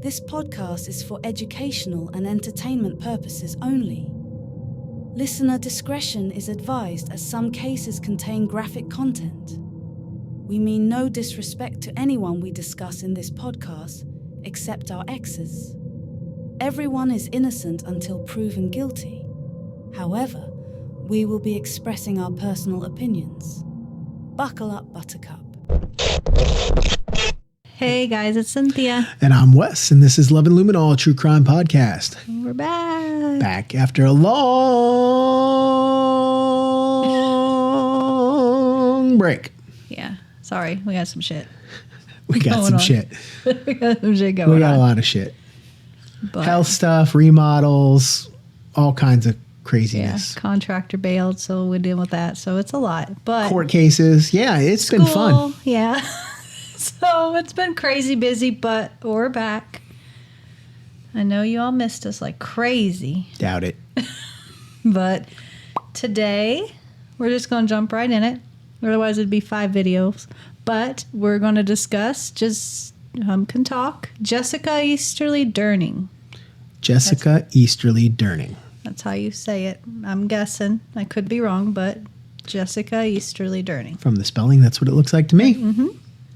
This podcast is for educational and entertainment purposes only. Listener discretion is advised as some cases contain graphic content. We mean no disrespect to anyone we discuss in this podcast, except our exes. Everyone is innocent until proven guilty. However, we will be expressing our personal opinions. Buckle up, Buttercup. Hey guys, it's Cynthia. And I'm Wes, and this is Love and Luminol, a true crime podcast. We're back. Back after a long break. Yeah, sorry, we got some shit. We got some shit. We got some shit going on. We got a lot of shit. But, health stuff, remodels, all kinds of yeah, craziness. contractor bailed, so we're dealing with that. So it's a lot. But Court cases. Yeah, it's been fun. Yeah. So it's been crazy busy, but we're back. I know you all missed us like crazy. Doubt it. But today, we're just going to jump right in it. Otherwise, it'd be 5 videos. But we're going to discuss, can talk, Jessica Easterly Durning. Jessica Easterly Durning. That's how you say it. I'm guessing. I could be wrong, but Jessica Easterly Durning. From the spelling, that's what it looks like to me. Mm-hmm.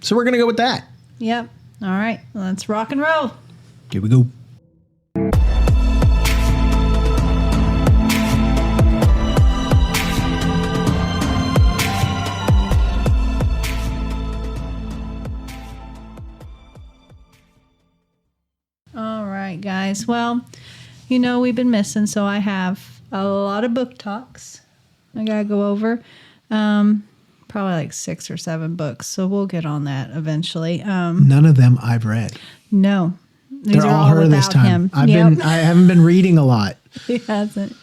So we're going to go with that. Yep. All right. Let's rock and roll. Here we go. All right, guys. Well, you know we've been missing, so I have a lot of book talks I got to go over. Probably like 6 or 7 books, so we'll get on that eventually. None of them I've read. No. These They're are all her this time. him. I haven't been reading a lot. He hasn't.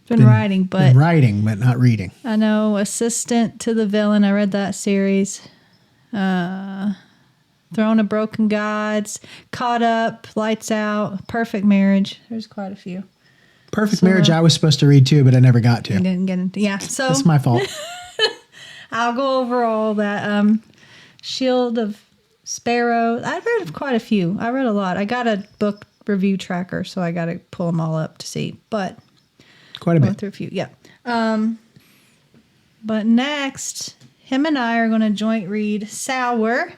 Been writing, but not reading. I know Assistant to the Villain. I read that series. Throne of Broken Gods, Caught Up, Lights Out, Perfect Marriage. There's quite a few. Perfect Marriage I was supposed to read too, but I never got to. I didn't get into. Yeah, so that's my fault. I'll go over all that. Shield of Sparrow. I read quite a few. I read a lot. I got a book review tracker, so I got to pull them all up to see. But quite a bit. Through a few, yeah. But next, him and I are going to joint read Sour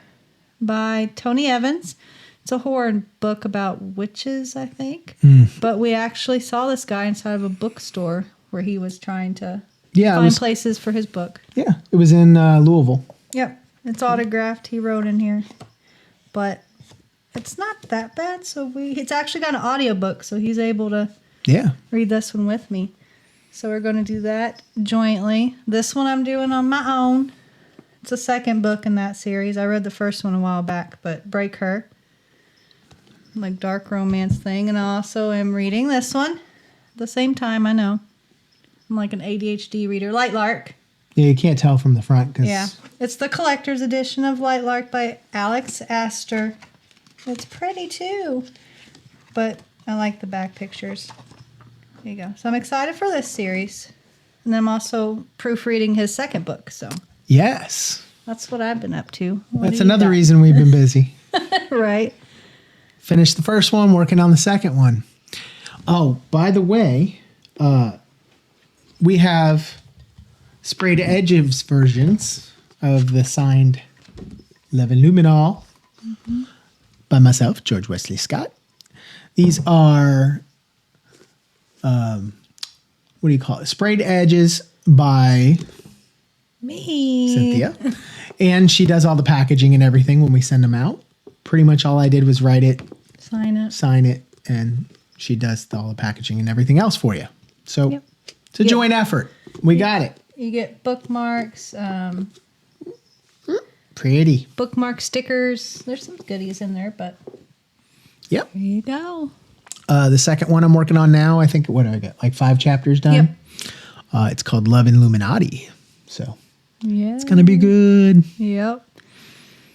by Tony Evans. It's a horror book about witches, I think. But we actually saw this guy inside of a bookstore where he was trying to find places for his book. Yeah, it was in Louisville. Yep, it's autographed. He wrote in here. But it's not that bad. So it's actually got an audiobook, so he's able to read this one with me. So we're going to do that jointly. This one I'm doing on my own. It's the second book in that series. I read the first one a while back, but Break Her. Like dark romance thing. And I also am reading this one at the same time, I know. I'm like an ADHD reader. Light Lark. Yeah, you can't tell from the front. Yeah. It's the collector's edition of Light Lark by Alex Astor. It's pretty too. But I like the back pictures. There you go. So I'm excited for this series. And then I'm also proofreading his second book. So yes. That's what I've been up to. That's another reason we've been busy. Right. Finished the first one, working on the second one. Oh, by the way, we have sprayed edges versions of the signed Love and Luminol by myself, George Wesley Scott. These are, what do you call it? Sprayed edges by me, Cynthia. And she does all the packaging and everything when we send them out. Pretty much all I did was write it, sign it, and she does all the packaging and everything else for you. So it's a joint effort. We got it. You get bookmarks, pretty bookmark stickers. There's some goodies in there, but yep. There you go. The second one I'm working on now, I think, what do I got? Like 5 chapters done? Yep. It's called Love and Illuminati. So yeah, it's going to be good. Yep.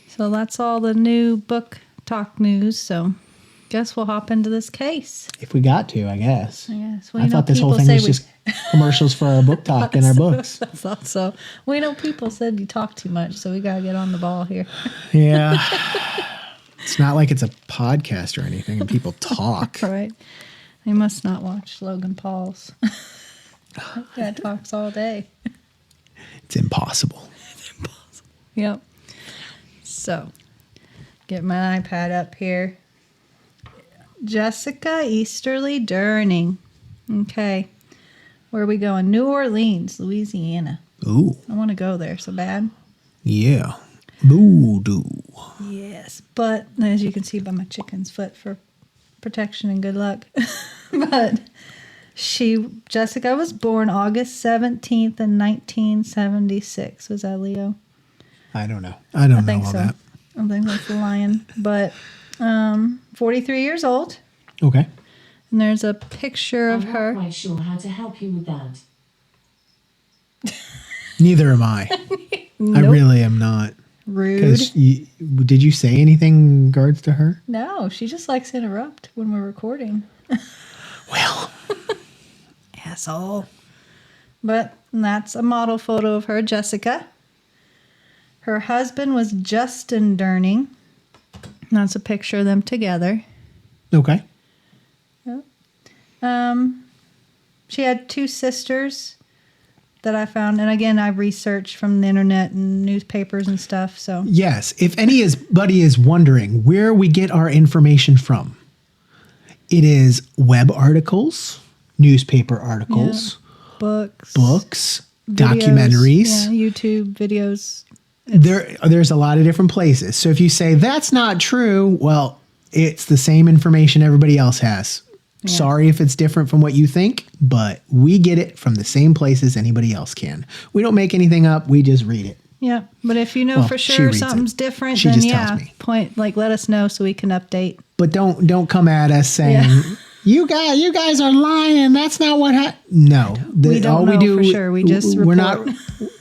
So that's all the new book talk news. So guess we'll hop into this case. If we got to, I guess. Yes. I thought this whole thing was just commercials for our book talk and our books. I thought so. We know people said you talk too much, so we got to get on the ball here. Yeah. It's not like it's a podcast or anything and people talk. Right. They must not watch Logan Paul's. That guy talks all day. It's impossible. Yep. So, get my iPad up here. Jessica Easterly Durning. Okay. Where are we going? New Orleans, Louisiana. Ooh. I want to go there so bad. Yeah. Voodoo. Yes. But as you can see by my chicken's foot for protection and good luck. But Jessica was born August 17th in 1976. Was that Leo? I don't know. I don't know think all so. that. I think that's the lion. But 43 years old. Okay. And there's a picture of her. I'm not quite sure how to help you with that. Neither am I. Nope. I really am not. Rude. Did you say anything in regards to her? No, she just likes to interrupt when we're recording. Well. Asshole. But that's a model photo of her, Jessica. Her husband was Justin Durning. That's a picture of them together. Okay. Yep. She had 2 sisters that I found. And again, I researched from the internet and newspapers and stuff. So Yes. If anybody is wondering where we get our information from, it is web articles, newspaper articles, books, books, videos, documentaries. yeah, YouTube videos. There's a lot of different places. So if you say that's not true, well, it's the same information everybody else has. Yeah. Sorry if it's different from what you think, but we get it from the same places anybody else can. We don't make anything up. We just read it. Yeah, but if you know for sure something's different, she then just yeah, tells me. Let us know so we can update. But don't come at us saying you guys are lying. That's not what happened. No, we don't know for sure. We just report.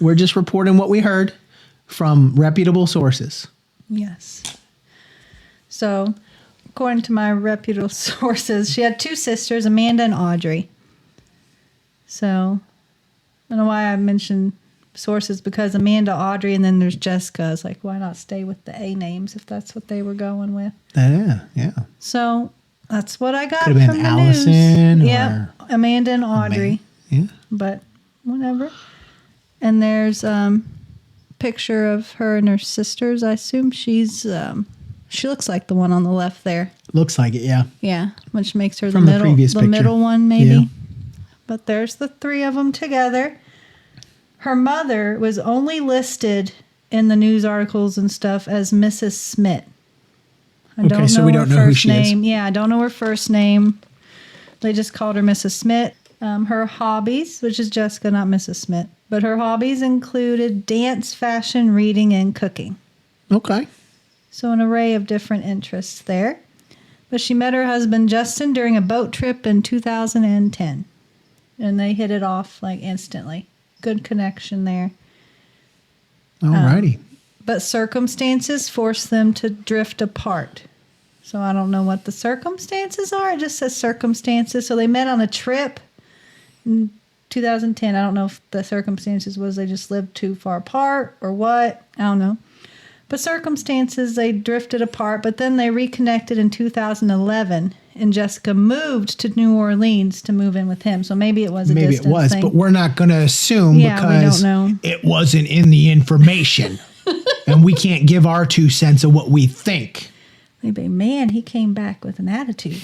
We're just reporting what we heard from reputable sources. Yes. So, according to my reputable sources, she had 2 sisters, Amanda and Audrey. So, I don't know why I mentioned sources, because Amanda, Audrey, and then there's Jessica. It's like, why not stay with the A names if that's what they were going with? Yeah. So, that's what I got Could have from been the Allison news. or Yeah, Amanda and Audrey. Yeah. But whatever. And there's picture of her and her sisters. I assume she looks like the one on the left there. Looks like it, yeah. Yeah, which makes her From the previous picture. middle one maybe. Yeah. But there's the 3 of them together. Her mother was only listed in the news articles and stuff as Mrs. Smith. I don't know we don't know who she is. Yeah, I don't know her first name. They just called her Mrs. Smith. Her hobbies, which is Jessica, not Mrs. Smith, but her hobbies included dance, fashion, reading, and cooking. Okay. So an array of different interests there. But she met her husband, Justin, during a boat trip in 2010. And they hit it off like instantly. Good connection there. Alrighty. But circumstances forced them to drift apart. So I don't know what the circumstances are. It just says circumstances. So they met on a trip in 2010. I don't know if the circumstances was they just lived too far apart or what. I don't know. But circumstances, they drifted apart. But then they reconnected in 2011. And Jessica moved to New Orleans to move in with him. So maybe it was a distance thing. Maybe it was, but we're not going to assume because we don't know. It wasn't in the information. And we can't give our 2 cents of what we think. Maybe, man, he came back with an attitude.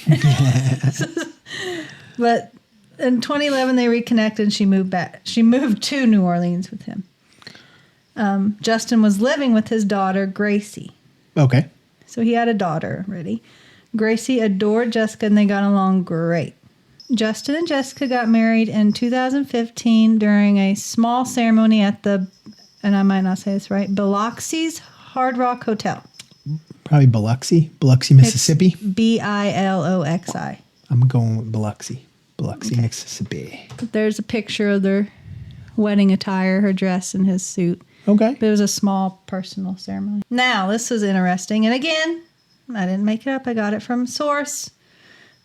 But in 2011, they reconnected and she moved back. She moved to New Orleans with him. Justin was living with his daughter, Gracie. Okay. So he had a daughter already. Gracie adored Jessica and they got along great. Justin and Jessica got married in 2015 during a small ceremony at the, and I might not say this right, Biloxi's Hard Rock Hotel. Probably Biloxi, Mississippi. It's Biloxi. I'm going with Biloxi, okay. Mississippi. But there's a picture of their wedding attire, her dress and his suit. Okay. But it was a small personal ceremony. Now, this was interesting. And again, I didn't make it up. I got it from a source.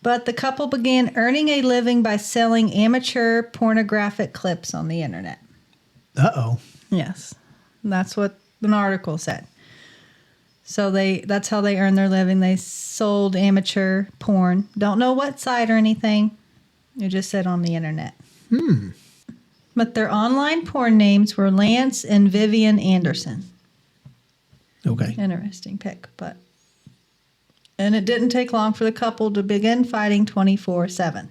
But the couple began earning a living by selling amateur pornographic clips on the internet. Uh-oh. Yes. That's what an article said. So that's how they earned their living. They sold amateur porn. Don't know what site or anything. It just said on the internet. But their online porn names were Lance and Vivian Anderson. Okay. Interesting pick, but... And it didn't take long for the couple to begin fighting 24/7.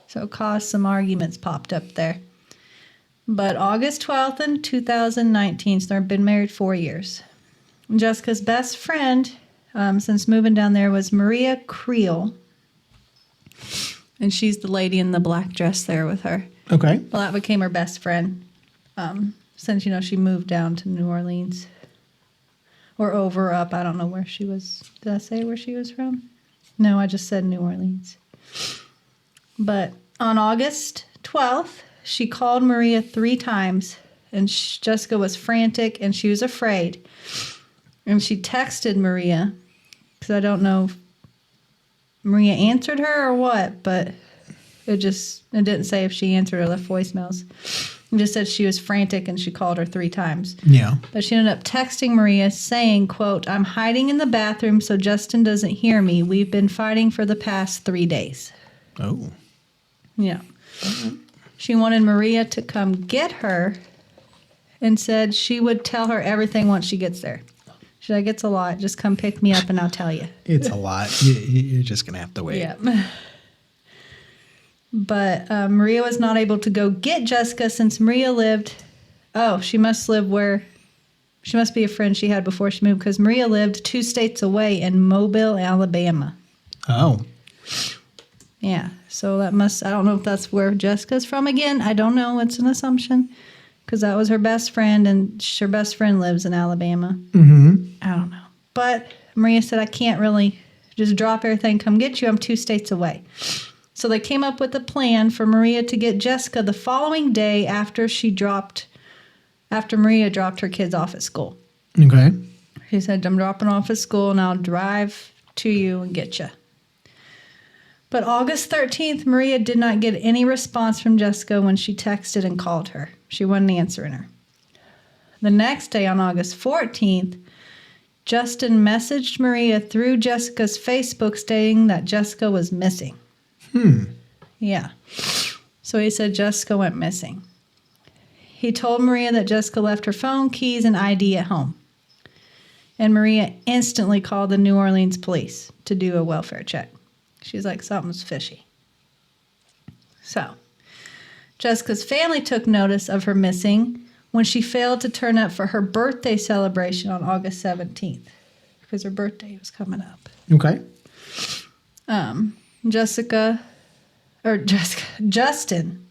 So it caused some arguments popped up there. But August 12th in 2019, so they've been married 4 years. Jessica's best friend, since moving down there, was Maria Creel. And she's the lady in the black dress there with her. Okay. Well, that became her best friend since, she moved down to New Orleans. Or over, up. I don't know where she was. Did I say where she was from? No, I just said New Orleans. But on August 12th, she called Maria 3 times. And Jessica was frantic and she was afraid. And she texted Maria. Because I don't know if Maria answered her or what. But it didn't say if she answered or left voicemails. It just said she was frantic and she called her 3 times. Yeah. But she ended up texting Maria saying, quote, "I'm hiding in the bathroom so Justin doesn't hear me. We've been fighting for the past 3 days." Oh. Yeah. She wanted Maria to come get her and said she would tell her everything once she gets there. She's like, "It's a lot. Just come pick me up and I'll tell you." It's a lot. You're just going to have to wait. Yeah. But Maria was not able to go get Jessica since Maria lived... Oh, she must be a friend she had before she moved because Maria lived 2 states away in Mobile, Alabama. Oh. Yeah, so I don't know if that's where Jessica's from again. I don't know. It's an assumption because that was her best friend and her best friend lives in Alabama. I don't know. But Maria said, "I can't really just drop everything, come get you. I'm 2 states away." So they came up with a plan for Maria to get Jessica the following day after Maria dropped her kids off at school. Okay. She said, "I'm dropping off at school and I'll drive to you and get you." But August 13th, Maria did not get any response from Jessica when she texted and called her. She wasn't answering her. The next day, on August 14th, Justin messaged Maria through Jessica's Facebook stating that Jessica was missing. Yeah. So he said Jessica went missing. He told Maria that Jessica left her phone, keys, and ID at home. And Maria instantly called the New Orleans police to do a welfare check. She's like, something's fishy. So, Jessica's family took notice of her missing when she failed to turn up for her birthday celebration on August 17th. Because her birthday was coming up. Okay. Justin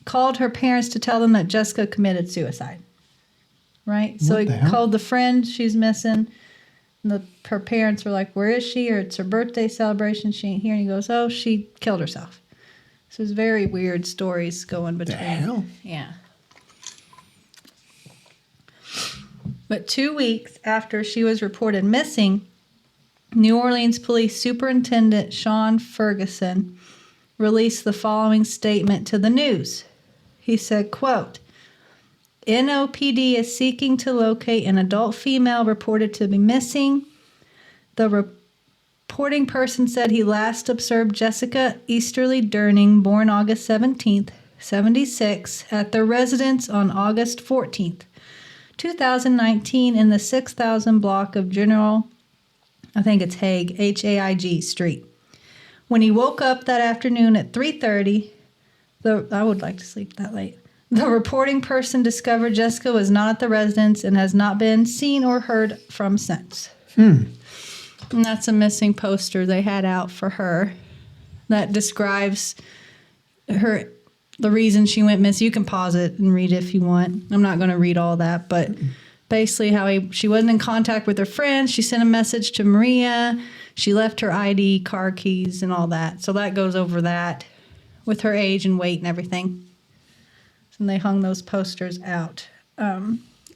called her parents to tell them that Jessica committed suicide. Right? So he called the friend she's missing. And her parents were like, "Where is she?" Or it's her birthday celebration. She ain't here. And he goes, "Oh, she killed herself." So it's very weird stories going between. The hell? Yeah. But 2 weeks after she was reported missing, New Orleans Police Superintendent Sean Ferguson released the following statement to the news. He said, quote, "NOPD is seeking to locate an adult female reported to be missing. The reporting person said he last observed Jessica Easterly Durning, born August 17th, 1976, at their residence on August 14th, 2019 in the 6000 block of General, I think it's Haig, Haig Street. When he woke up that afternoon at 3:30, I would like to sleep that late. The reporting person discovered Jessica was not at the residence and has not been seen or heard from since." And that's a missing poster they had out for her that describes the reason she went missing. You can pause it and read it if you want. I'm not going to read all that, but basically how she wasn't in contact with her friends. She sent a message to Maria. She left her ID, car keys, and all that. So that goes over that with her age and weight and everything. And they hung those posters out.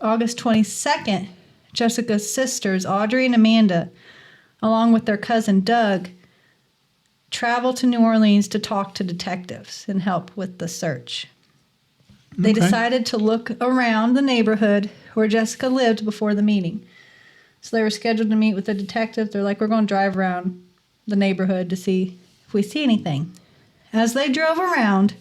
August 22nd, Jessica's sisters, Audrey and Amanda, along with their cousin Doug, traveled to New Orleans to talk to detectives and help with the search. They decided to look around the neighborhood where Jessica lived before the meeting. So they were scheduled to meet with the detective. They're like, we're going to drive around the neighborhood to see if we see anything. As they drove around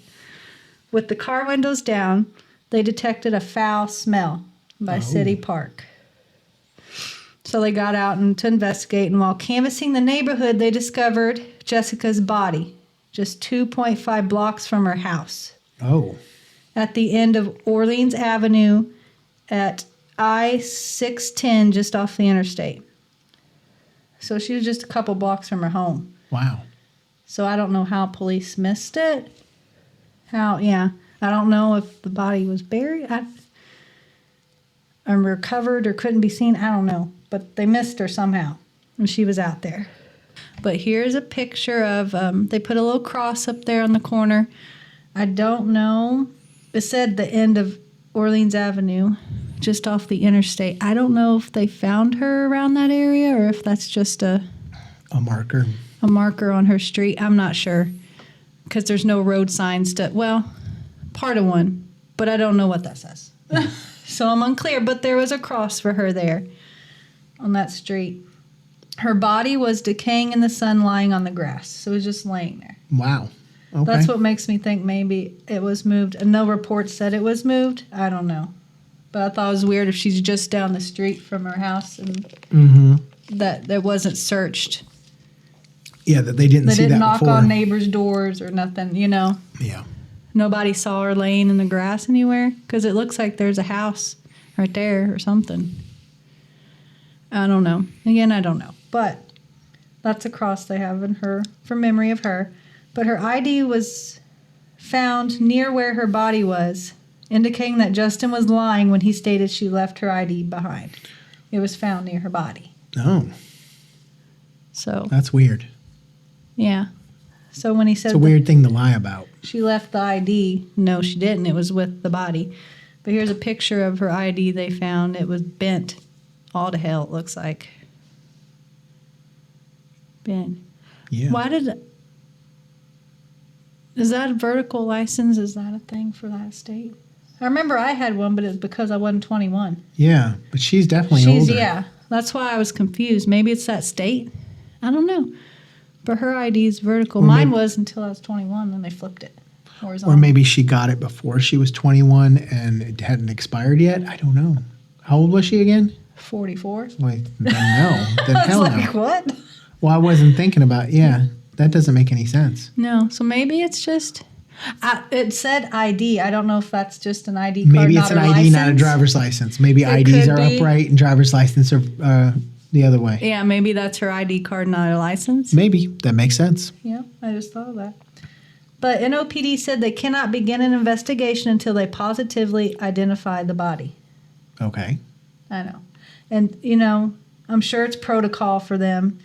with the car windows down, they detected a foul smell by City Park. So they got out to investigate, and while canvassing the neighborhood, they discovered Jessica's body just 2.5 blocks from her house. Oh. At the end of Orleans Avenue at I-610, just off the interstate. So she was just a couple blocks from her home. Wow. So I don't know how police missed it. I don't know if the body was buried or recovered or couldn't be seen. I don't know. But they missed her somehow when she was out there. But here's a picture of, they put a little cross up there on the corner. I don't know. It said the end of Orleans Avenue, just off the interstate. I don't know if they found her around that area or if that's just a marker. A marker on her street. I'm not sure because there's no road signs part of one, but I don't know what that says. So I'm unclear, but there was a cross for her there on that street. Her body was decaying in the sun, lying on the grass. So it was just laying there. Wow. Okay. That's what makes me think maybe it was moved. And no report said it was moved. I don't know. But I thought it was weird if she's just down the street from her house and that it wasn't searched. Yeah, that they didn't see that before. They didn't knock on neighbors' doors or nothing, Yeah. Nobody saw her laying in the grass anywhere because it looks like there's a house right there or something. I don't know. Again, I don't know. But that's a cross they have in her for memory of her. But her ID was found near where her body was, indicating that Justin was lying when he stated she left her ID behind. It was found near her body. Oh. So. That's weird. Yeah. So when he said... It's a weird thing to lie about. She left the ID. No, she didn't. It was with the body. But here's a picture of her ID they found. It was bent all to hell, it looks like. Bent. Yeah. Why did... Is that a vertical license? Is that a thing for that state? I remember I had one, but it was because I wasn't 21. Yeah, but she's definitely older. Yeah, that's why I was confused. Maybe it's that state? I don't know. But her ID is vertical. Mine was until I was 21, then they flipped it horizontal. Or maybe she got it before she was 21 and it hadn't expired yet. I don't know. How old was she again? 44. Wait, then no. Then I hell was no. like, what? Well, I wasn't thinking about, that doesn't make any sense. No, so maybe it's just... it said ID. I don't know if that's just an ID card, Maybe it's an ID, license. not a driver's license. Maybe It IDs could are be. upright and driver's license are the other way. Yeah, maybe that's her ID card, not her license. Maybe. That makes sense. Yeah, I just thought of that. But NOPD said they cannot begin an investigation until they positively identify the body. Okay. I know. And, I'm sure it's protocol for them,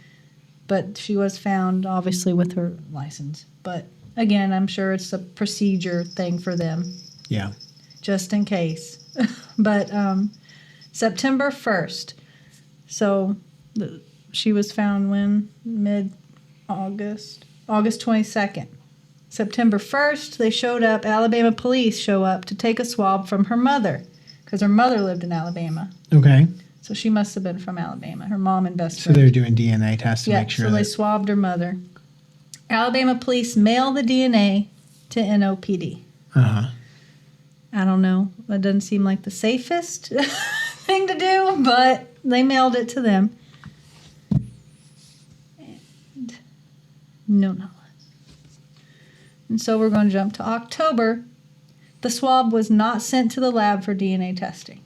but she was found, obviously, with her license. But, again, I'm sure it's a procedure thing for them. Yeah. Just in case. But September 1st. So she was found when? Mid-August? August 22nd. September 1st, they showed up, Alabama police show up to take a swab from her mother because her mother lived in Alabama. Okay. So she must have been from Alabama, her mom and best So friend. they're doing DNA tests to make sure so they swabbed her mother. Alabama police mailed the DNA to NOPD. Uh-huh. I don't know. That doesn't seem like the safest thing to do, but they mailed it to them. And no knowledge. And so we're going to jump to October. The swab was not sent to the lab for DNA testing.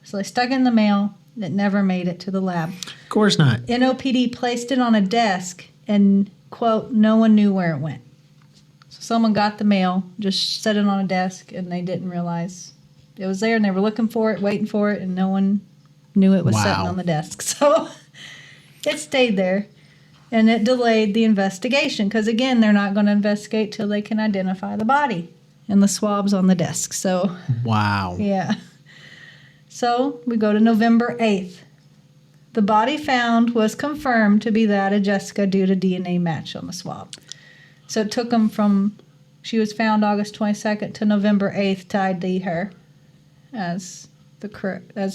So they stuck it in the mail. It never made it to the lab. Of course not. NOPD placed it on a desk and, quote, no one knew where it went. So someone got the mail, just set it on a desk, and they didn't realize it was there, and they were looking for it, waiting for it, and no one knew it was sitting on the desk. So it stayed there, and it delayed the investigation because, again, they're not going to investigate till they can identify the body and the swab's on the desk. So, wow. Yeah. So we go to November 8th. The body found was confirmed to be that of Jessica due to DNA match on the swab. So it took them from, she was found August 22nd to November 8th to ID her as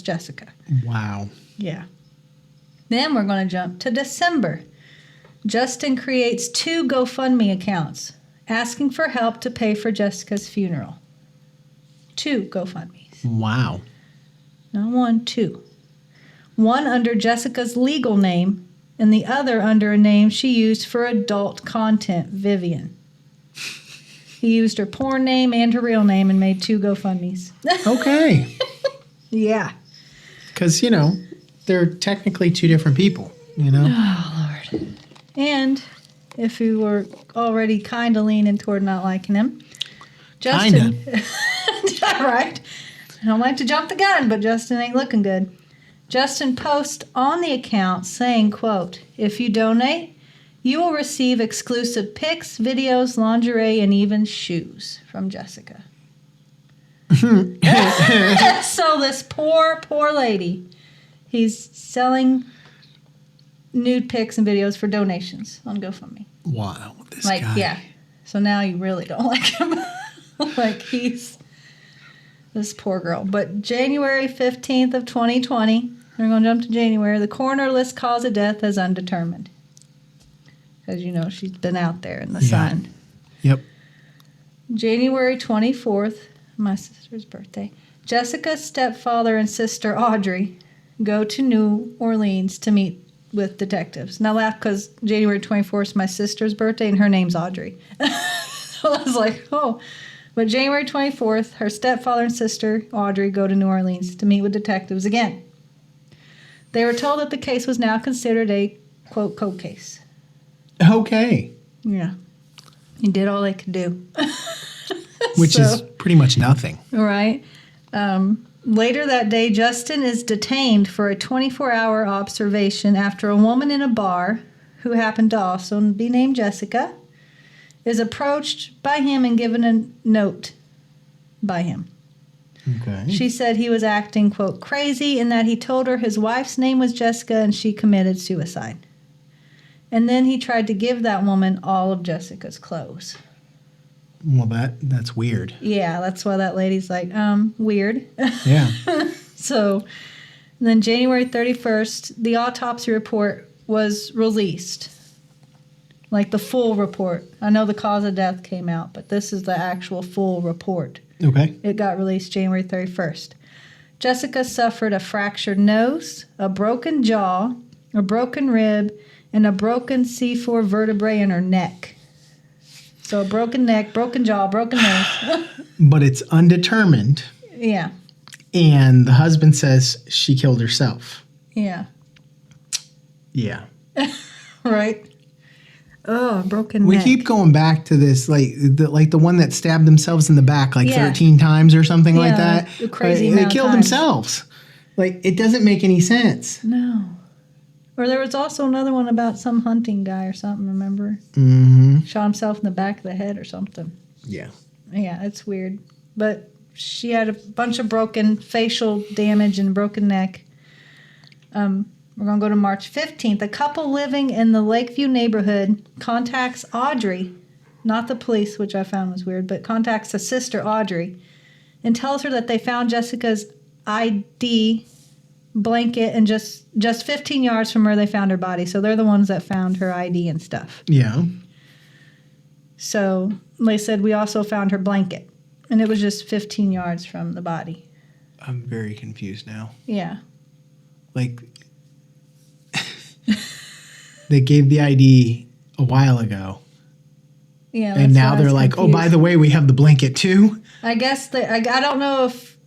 Jessica. Wow. Yeah. Then we're going to jump to December. Justin creates 2 GoFundMe accounts asking for help to pay for Jessica's funeral. 2 GoFundMes. Wow. Not 1, 2. One under Jessica's legal name and the other under a name she used for adult content, Vivian. He used her porn name and her real name and made 2 GoFundMes. Okay. Yeah. Because, they're technically 2 different people, Oh, Lord. And if you were already kind of leaning toward not liking him, Justin... Kinda. Right? I don't like to jump the gun, but Justin ain't looking good. Justin posts on the account saying, quote, "If you donate, you will receive exclusive pics, videos, lingerie, and even shoes from Jessica." So this poor lady, he's selling nude pics and videos for donations on GoFundMe. Wow. This guy. Yeah. So now you really don't like him. He's this poor girl. But January 15th of 2020, we're going to jump to January. The coroner lists cause of death as undetermined. Because, she's been out there in the sun. Yep. January 24th, my sister's birthday, Jessica's stepfather and sister, Audrey, go to New Orleans to meet with detectives. And I laugh because January 24th is my sister's birthday and her name's Audrey. So I was like, oh. But January 24th, her stepfather and sister, Audrey, go to New Orleans to meet with detectives again. They were told that the case was now considered a, quote, cold case. Okay. Yeah. He did all they could do. Which is pretty much nothing. Right. Later that day, Justin is detained for a 24-hour observation after a woman in a bar, who happened to also be named Jessica, is approached by him and given a note by him. Okay. She said he was acting, quote, crazy, and that he told her his wife's name was Jessica and she committed suicide. And then he tried to give that woman all of Jessica's clothes. Well, that's weird. Yeah, that's why that lady's like, weird. Yeah. So then January 31st, the autopsy report was released. Like the full report. I know the cause of death came out, but this is the actual full report. Okay. It got released January 31st. Jessica suffered a fractured nose, a broken jaw, a broken rib, and a broken C4 vertebrae in her neck. So a broken neck, broken jaw, broken nose. But it's undetermined. Yeah. And the husband says she killed herself. Yeah. Yeah. Right? Oh, broken We neck. keep going back to this, like the one that stabbed themselves in the back 13 times or something like that. A crazy They amount of killed times. themselves. It doesn't make any sense. No. Or there was also another one about some hunting guy or something, remember? Mm-hmm. Shot himself in the back of the head or something. Yeah. Yeah, it's weird. But she had a bunch of broken facial damage and broken neck. We're going to go to March 15th. A couple living in the Lakeview neighborhood contacts Audrey, not the police, which I found was weird, but contacts the sister, Audrey, and tells her that they found Jessica's ID blanket and just 15 yards from where they found her body. So they're the ones that found her ID and stuff. Yeah. So they said, we also found her blanket, and it was just 15 yards from the body. I'm very confused now. Yeah. They gave the ID a while ago. Yeah. And now they're like, oh, by the way, we have the blanket too? I guess I don't know if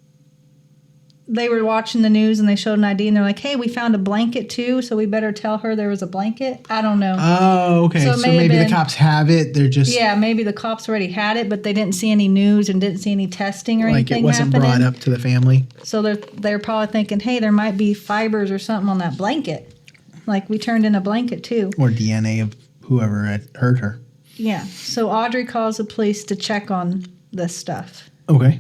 they were watching the news and they showed an ID and they're like, hey, we found a blanket too, so we better tell her there was a blanket. I don't know. Oh, okay. So maybe the cops have it. They're just... Yeah, maybe the cops already had it, but they didn't see any news and didn't see any testing or anything it wasn't happening. brought up to the family. So they're probably thinking, hey, there might be fibers or something on that blanket. Like, we turned in a blanket too. Or DNA of whoever had hurt her. Yeah. So Audrey calls the police to check on this stuff. Okay.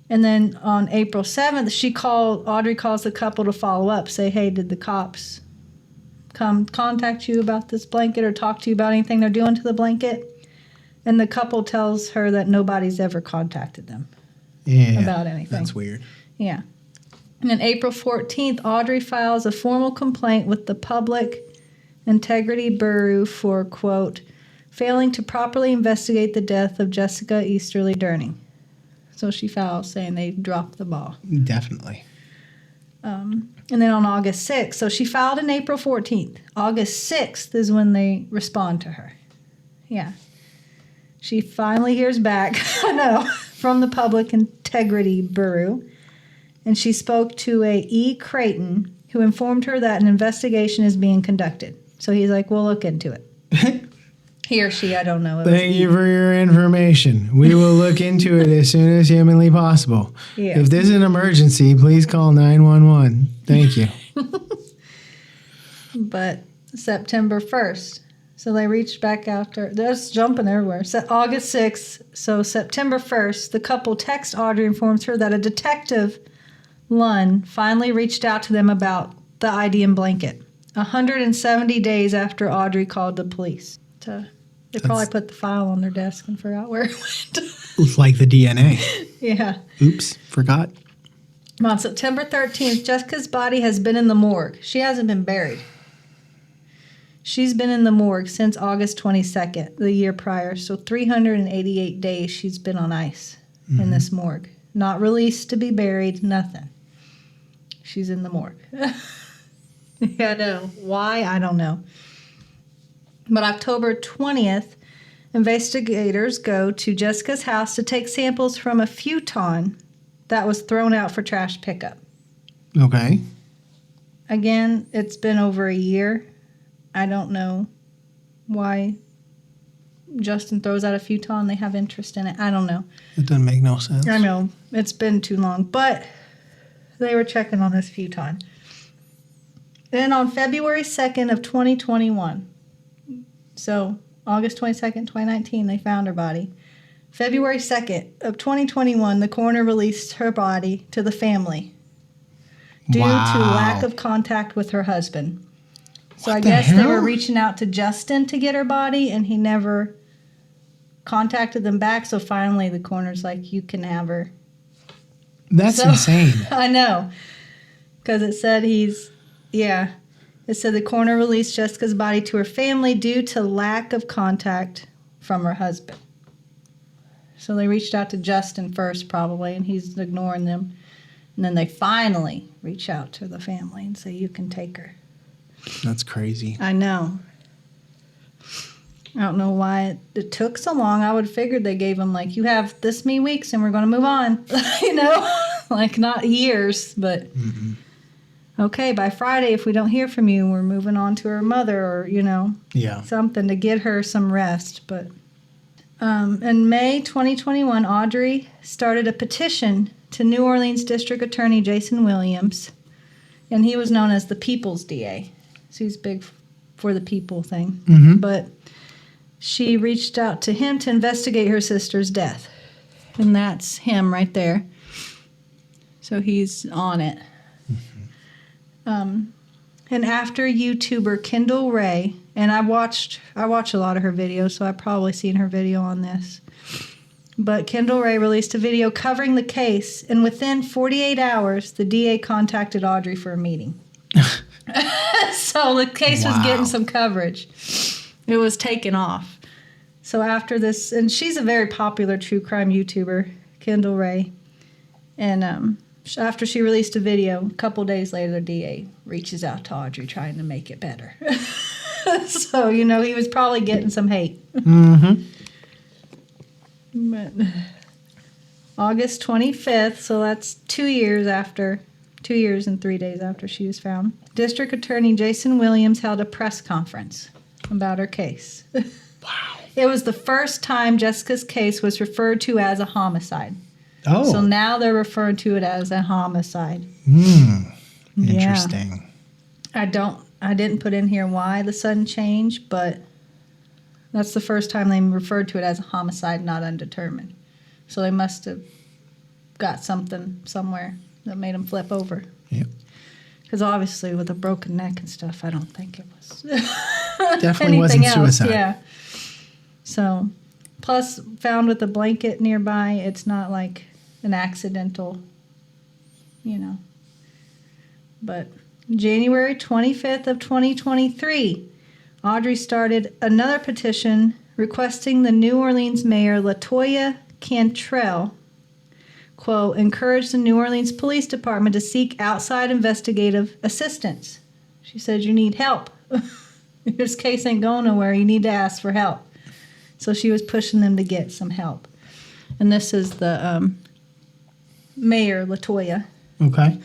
And then on April 7th, Audrey calls the couple to follow up, say, hey, did the cops come contact you about this blanket or talk to you about anything they're doing to the blanket? And the couple tells her that nobody's ever contacted them about anything. That's weird. Yeah. And on April 14th, Audrey files a formal complaint with the Public Integrity Bureau for, quote, failing to properly investigate the death of Jessica Easterly Durning. So she files saying they dropped the ball. Definitely. And then on August 6th, so she filed on April 14th. August 6th is when they respond to her. Yeah. She finally hears back, I know, from the Public Integrity Bureau. And she spoke to a E. Creighton, who informed her that an investigation is being conducted. So he's like, we'll look into it. He or she, I don't know. Thank you for your information. We will look into it as soon as humanly possible. Yeah. If this is an emergency, please call 911. Thank you. But September 1st. So they reached back out to her. They're just jumping everywhere. So August 6th. So September 1st, the couple texts Audrey, informs her that a detective, Lunn, finally reached out to them about the ID and blanket 170 days after Audrey called the police. They probably put the file on their desk and forgot where it went. Like the DNA. Yeah. Oops, forgot. On September 13th, Jessica's body has been in the morgue. She hasn't been buried. She's been in the morgue since August 22nd, the year prior. So 388 days she's been on ice in this morgue. Not released to be buried, nothing. She's in the morgue. Yeah, I know. Why? I don't know. But October 20th, investigators go to Jessica's house to take samples from a futon that was thrown out for trash pickup. Okay. Again, it's been over a year. I don't know why Justin throws out a futon. They have interest in it. I don't know. It doesn't make no sense. I know. It's been too long. But they were checking on this futon. Then on February 2nd of 2021, so August 22nd, 2019, they found her body. February 2nd of 2021, the coroner released her body to the family due to lack of contact with her husband. So I guess they were reaching out to Justin to get her body, and he never contacted them back. So finally, the coroner's like, you can have her. That's insane. I know. Because it said It said the coroner released Jessica's body to her family due to lack of contact from her husband. So they reached out to Justin first, probably, and he's ignoring them. And then they finally reach out to the family and say, you can take her. That's crazy. I know. I don't know why it took so long. I would have figured they gave him, like, you have this many weeks and we're going to move on. You know? Like, not years, but... Mm-mm. Okay, by Friday, if we don't hear from you, we're moving on to her mother or, something to get her some rest. But in May 2021, Audrey started a petition to New Orleans District Attorney Jason Williams, and he was known as the People's DA. So he's big for the people thing. Mm-hmm. But she reached out to him to investigate her sister's death. And that's him right there. So he's on it. And after YouTuber Kendall Ray, and I watch a lot of her videos, so I've probably seen her video on this. But Kendall Ray released a video covering the case, and within 48 hours, the DA contacted Audrey for a meeting. So the case was getting some coverage. It was taken off. So after this, and she's a very popular true crime YouTuber, Kendall Ray, and after she released a video, a couple days later, the DA reaches out to Audrey trying to make it better. So, he was probably getting some hate. Mm-hmm. But August 25th, so that's 2 years and 3 days after she was found, District Attorney Jason Williams held a press conference about her case. Wow. It was the first time Jessica's case was referred to as a homicide. Oh. So now they're referring to it as a homicide. Interesting. Yeah. I didn't put in here why the sudden change, but that's the first time they referred to it as a homicide, not undetermined. So they must have got something somewhere that made them flip over. Yep. Because obviously with a broken neck and stuff, I don't think it was definitely wasn't else. Suicide. Yeah. So, plus found with a blanket nearby, it's not like an accidental, But January 25th of 2023, Audrey started another petition requesting the New Orleans mayor, LaToya Cantrell, quote, encourage the New Orleans Police Department to seek outside investigative assistance. She said, you need help. This case ain't going nowhere. You need to ask for help. So she was pushing them to get some help. And this is the mayor, LaToya. Okay.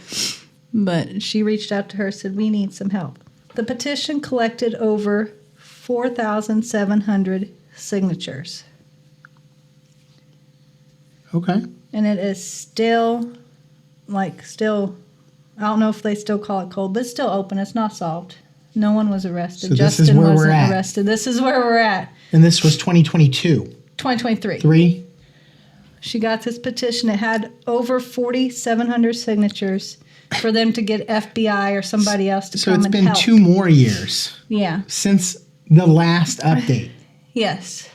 But she reached out to her and said, we need some help. The petition collected over 4,700 signatures. Okay. And it is still, I don't know if they still call it cold, but it's still open. It's not solved. No one was arrested. So this Justin is where we're wasn't at. arrested. This is where we're at. And this was 2022. 2023. 3. She got this petition. It had over 4,700 signatures for them to get FBI or somebody else to come and help. So it's been 2 more years. Yeah. Since the last update. Yes.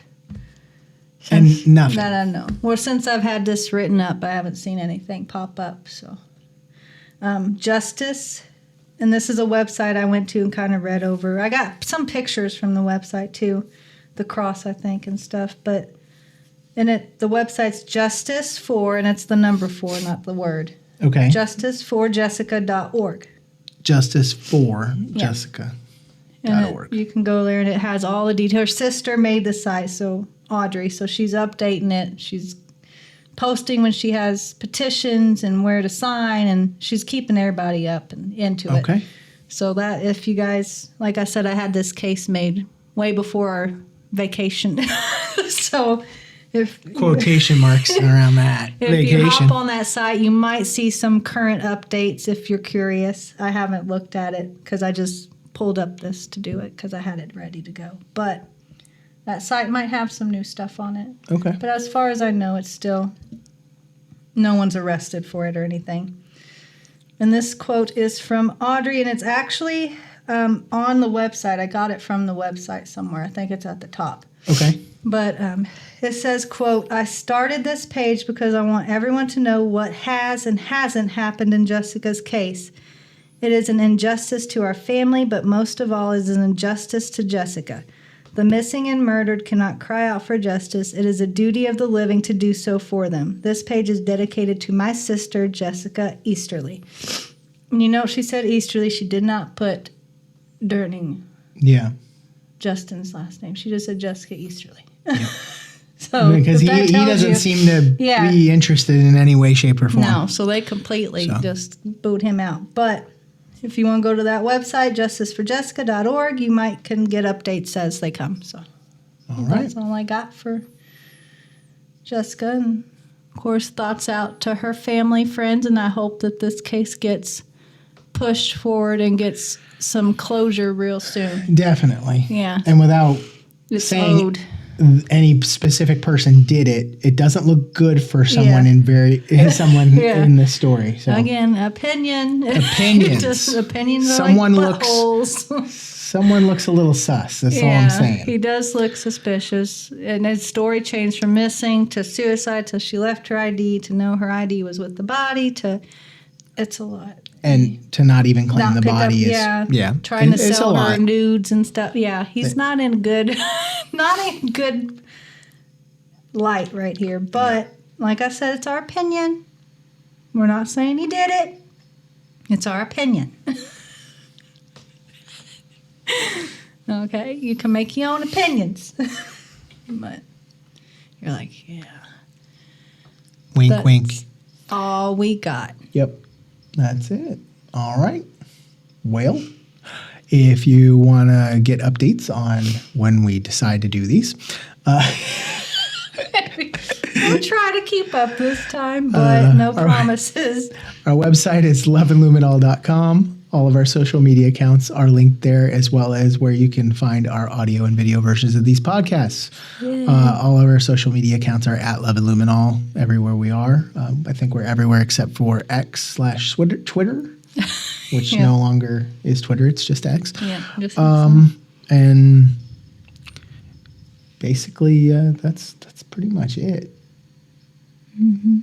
And nothing. That I know. Well, since I've had this written up, I haven't seen anything pop up. So, Justice, and this is a website I went to and kind of read over. I got some pictures from the website too, the cross I think and stuff. But the website's Justice for, and it's the number 4, not the word. Okay. JusticeForJessica.org. Justice for Jessica. And you can go there and it has all the details. Her sister made the site, so Audrey, so she's updating it. She's posting when she has petitions and where to sign, and she's keeping everybody up and into it. Okay. So that if you guys, like I said, I had this case made way before our vacation. So if quotation marks around that. if vacation. you hop on that site, you might see some current updates if you're curious. I haven't looked at it because I just pulled up this to do it because I had it ready to go. But that site might have some new stuff on it. Okay. But as far as I know, it's still, no one's arrested for it or anything. And this quote is from Audrey, and it's actually on the website. I got it from the website somewhere. I think it's at the top. Okay. But it says, quote, I started this page because I want everyone to know what has and hasn't happened in Jessica's case. It is an injustice to our family, but most of all is an injustice to Jessica. The missing and murdered cannot cry out for justice. It is a duty of the living to do so for them. This page is dedicated to my sister, Jessica Easterly. And you know, she said Easterly. She did not put Durning, Justin's last name. She just said Jessica Easterly. Yeah. So because he doesn't seem to be interested in any way, shape, or form. No, so they completely just boot him out. But if you want to go to that website, justiceforjessica.org, you can get updates as they come. So that's all I got for Jessica. And, of course, thoughts out to her family, friends, and I hope that this case gets pushed forward and gets some closure real soon. Definitely. Yeah. And without saying any specific person did it, it doesn't look good for someone in this story. So again, opinions. Just opinions. Someone are like buttholes. Someone looks a little sus. That's all I'm saying. He does look suspicious, and his story changed from missing to suicide to she left her ID to know her ID was with the body to it's a lot. And to not even claim the body trying to sell her nudes and stuff. Yeah, he's not in good light right here. But like I said, it's our opinion. We're not saying he did it. It's our opinion. Okay, you can make your own opinions. But you're like, yeah. Wink, That's wink. All we got. Yep. That's it. All right. Well, if you want to get updates on when we decide to do these, we'll try to keep up this time, but no promises. Our website is loveandluminol.com. All of our social media accounts are linked there, as well as where you can find our audio and video versions of these podcasts. All of our social media accounts are at Love and Luminol everywhere we are. I think we're everywhere except for X/Twitter, which no longer is Twitter. It's just X. Yeah, just and basically that's pretty much it. Mm-hmm.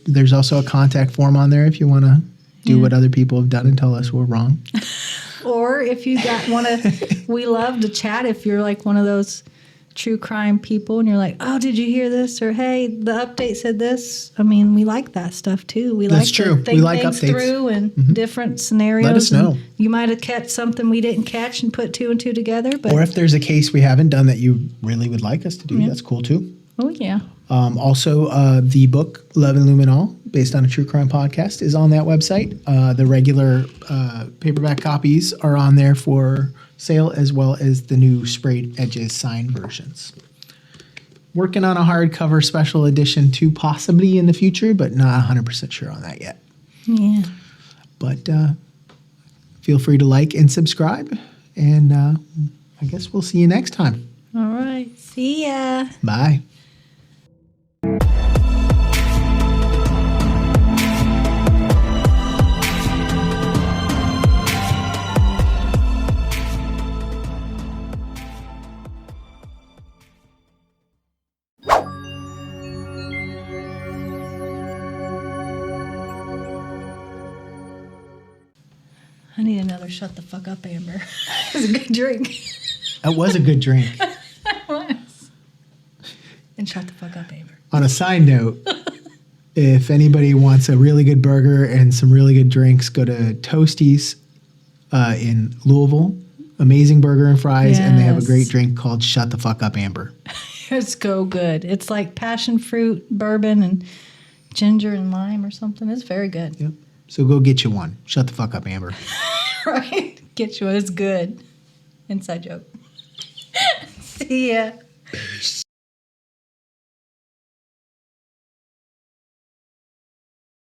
There's also a contact form on there if you want to do what other people have done and tell us we're wrong. Or if you we love to chat if you're like one of those true crime people and you're like, oh, did you hear this? Or, hey, the update said this. I mean, we like that stuff too. We That's like true. to think We like things updates. through and different scenarios. Let us know. You might have catch something we didn't catch and put two and two together. But Or if there's a case we haven't done that you really would like us to do, that's cool too. oh, yeah. Also, the book Love and Luminol, based on a true crime podcast, is on that website. The regular paperback copies are on there for sale, as well as the new sprayed edges signed versions. Working on a hardcover special edition too, possibly in the future, but not 100% sure on that yet. Yeah. But feel free to like and subscribe, and I guess we'll see you next time. All right. See ya. Bye. I need another shut the fuck up, Amber. It's a good drink. That was a good drink. It was. And shut the fuck up, Amber. On a side note, if anybody wants a really good burger and some really good drinks, go to Toasties in Louisville. Amazing burger and fries, and they have a great drink called Shut the Fuck Up, Amber. It's so good. It's like passion fruit, bourbon, and ginger and lime or something. It's very good. Yep. So go get you one. Shut the fuck up, Amber. Right? Get you one. It's good. Inside joke. See ya.